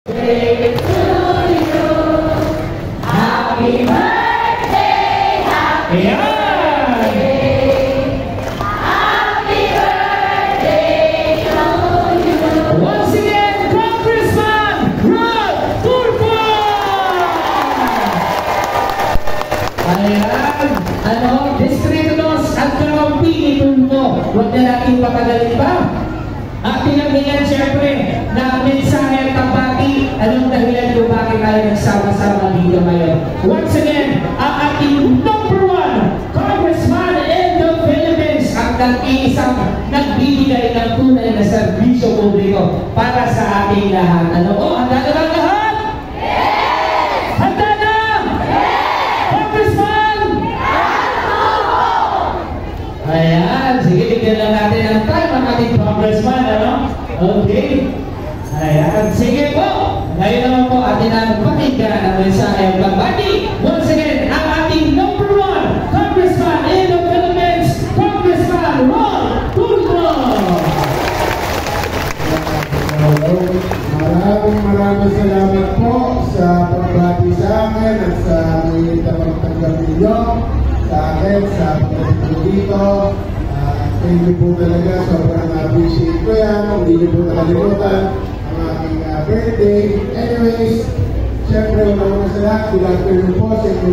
Happy birthday, happy birthday, happy birthday to you. Once again, Congressman Rod Tulfo! Ayan, Distrito 2 at Kakampi Tulfo. Huwag na natin patagalin pa. At pinagbigan siyempre na mensahe at tampati, anong dahilan kung bakit tayo nagsama-sama dito ngayon. Once again, ang ating #1 Congressman in the Philippines, ang nag-iisang nagbibigay ng tunay na serbisyo publiko para sa ating lahat. Handa na lang lahat? Yes! Handa na? Yes! Congressman? Ayan, sige, bigyan lang natin ang time ang ating Congressman, Okay. Ayan, sige po. Ngayon naman po atin na magpakinggan ang mensahe ang pagbati. Once again, ang ating #1 Congressman in the Philippines, Congressman Rod Tulfo. Maraming salamat po sa pagbati sa akin at sa mga pagtanggap ninyo sa akin, sa pagdating dito. Thank you po talaga. Sobrang appreciate ko yan. Hindi niyo po nakalimutan ang aking birthday. Anyways, syempre, wala ko na sa lahat. Good afternoon po sa inyo.